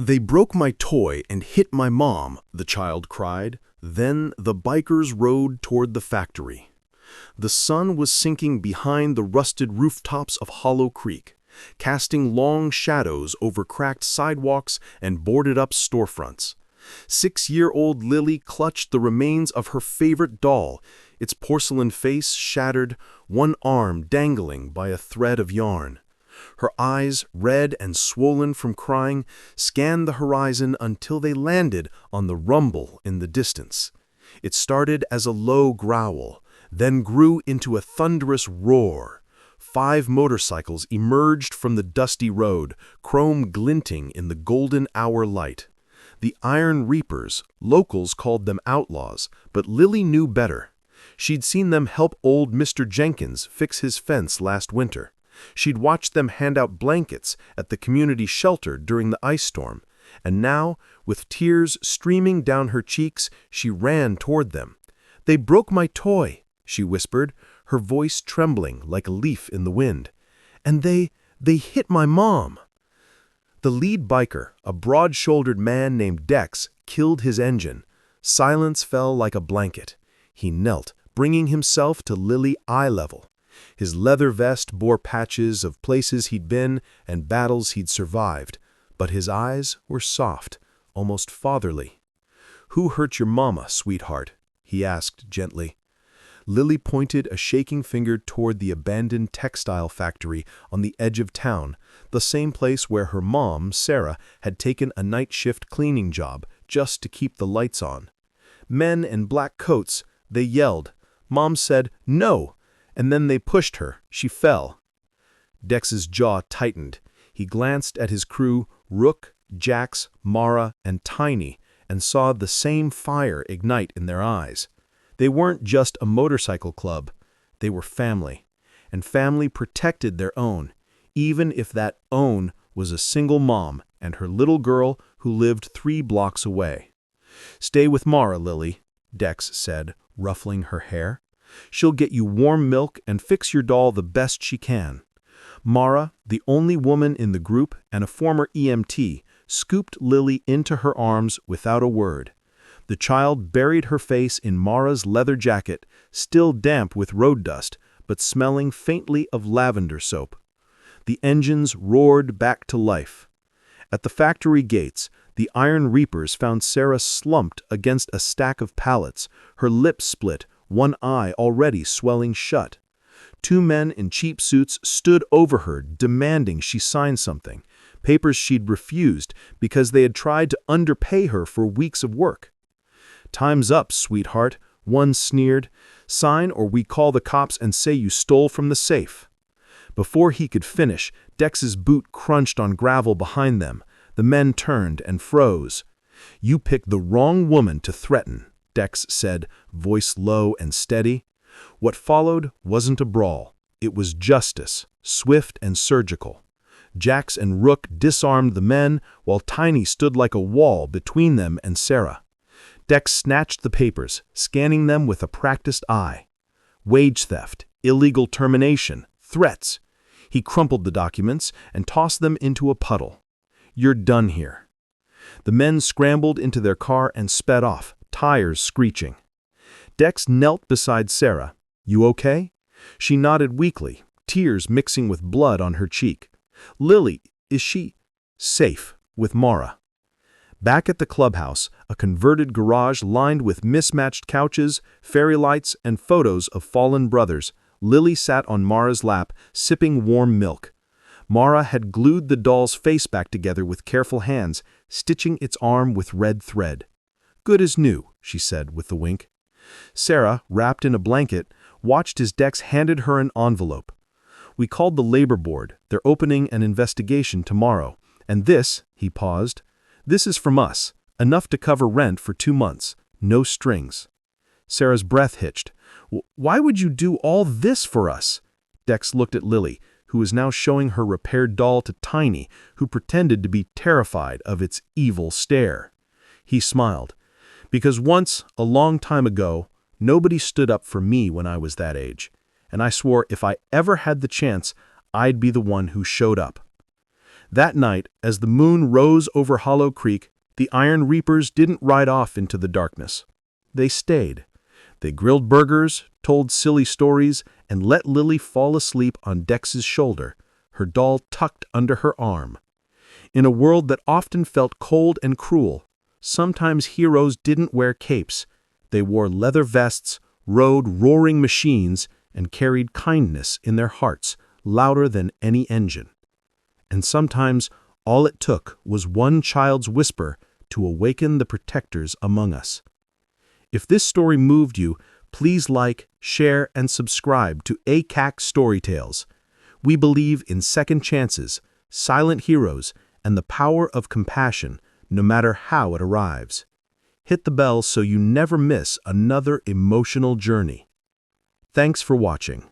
They broke my toy and hit my mom, the child cried. Then the bikers rode toward the factory. The sun was sinking behind the rusted rooftops of Hollow Creek, casting long shadows over cracked sidewalks and boarded-up storefronts. 6-year-old Lily clutched the remains of her favorite doll, its porcelain face shattered, one arm dangling by a thread of yarn. Her eyes, red and swollen from crying, scanned the horizon until they landed on the rumble in the distance. It started as a low growl, then grew into a thunderous roar. 5 motorcycles emerged from the dusty road, chrome glinting in the golden hour light. The Iron Reapers, locals called them outlaws, but Lily knew better. She'd seen them help old Mr. Jenkins fix his fence last winter. She'd watched them hand out blankets at the community shelter during the ice storm, and now, with tears streaming down her cheeks, she ran toward them. "They broke my toy," she whispered, her voice trembling like a leaf in the wind. "And they hit my mom." The lead biker, a broad-shouldered man named Dex, killed his engine. Silence fell like a blanket. He knelt, bringing himself to Lily eye level. His leather vest bore patches of places he'd been and battles he'd survived, but his eyes were soft, almost fatherly. "Who hurt your mama, sweetheart?" he asked gently. Lily pointed a shaking finger toward the abandoned textile factory on the edge of town, the same place where her mom, Sarah, had taken a night shift cleaning job just to keep the lights on. Men in black coats, they yelled. Mom said, "No!" And then they pushed her. She fell. Dex's jaw tightened. He glanced at his crew, Rook, Jax, Mara, and Tiny, and saw the same fire ignite in their eyes. They weren't just a motorcycle club. They were family. And family protected their own, even if that own was a single mom and her little girl who lived 3 blocks away. "Stay with Mara, Lily," Dex said, ruffling her hair. "She'll get you warm milk and fix your doll the best she can." Mara, the only woman in the group and a former EMT, scooped Lily into her arms without a word. The child buried her face in Mara's leather jacket, still damp with road dust, but smelling faintly of lavender soap. The engines roared back to life. At the factory gates, the Iron Reapers found Sarah slumped against a stack of pallets, her lips split, one eye already swelling shut. 2 men in cheap suits stood over her, demanding she sign something, papers she'd refused because they had tried to underpay her for weeks of work. "Time's up, sweetheart," one sneered. "Sign or we call the cops and say you stole from the safe." Before he could finish, Dex's boot crunched on gravel behind them. The men turned and froze. "You picked the wrong woman to threaten," Dex said, voice low and steady. What followed wasn't a brawl. It was justice, swift and surgical. Jax and Rook disarmed the men, while Tiny stood like a wall between them and Sarah. Dex snatched the papers, scanning them with a practiced eye. Wage theft, illegal termination, threats. He crumpled the documents and tossed them into a puddle. "You're done here." The men scrambled into their car and sped off, tires screeching. Dex knelt beside Sarah. "You okay?" She nodded weakly, tears mixing with blood on her cheek. "Lily, is she safe with Mara?" Back at the clubhouse, a converted garage lined with mismatched couches, fairy lights, and photos of fallen brothers, Lily sat on Mara's lap, sipping warm milk. Mara had glued the doll's face back together with careful hands, stitching its arm with red thread. "Good as new," she said with a wink. Sarah, wrapped in a blanket, watched as Dex handed her an envelope. "We called the labor board. They're opening an investigation tomorrow. And this," he paused, "this is from us, enough to cover rent for 2 months. No strings." Sarah's breath hitched. "Why would you do all this for us?" Dex looked at Lily, who was now showing her repaired doll to Tiny, who pretended to be terrified of its evil stare. He smiled. "Because once, a long time ago, nobody stood up for me when I was that age, and I swore if I ever had the chance, I'd be the one who showed up." That night, as the moon rose over Hollow Creek, the Iron Reapers didn't ride off into the darkness. They stayed. They grilled burgers, told silly stories, and let Lily fall asleep on Dex's shoulder, her doll tucked under her arm. In a world that often felt cold and cruel, sometimes heroes didn't wear capes. They wore leather vests, rode roaring machines, and carried kindness in their hearts, louder than any engine. And sometimes all it took was one child's whisper to awaken the protectors among us. If this story moved you, please like, share, and subscribe to ACAC Storytales. We believe in second chances, silent heroes, and the power of compassion, no matter how it arrives. Hit the bell so you never miss another emotional journey. Thanks for watching.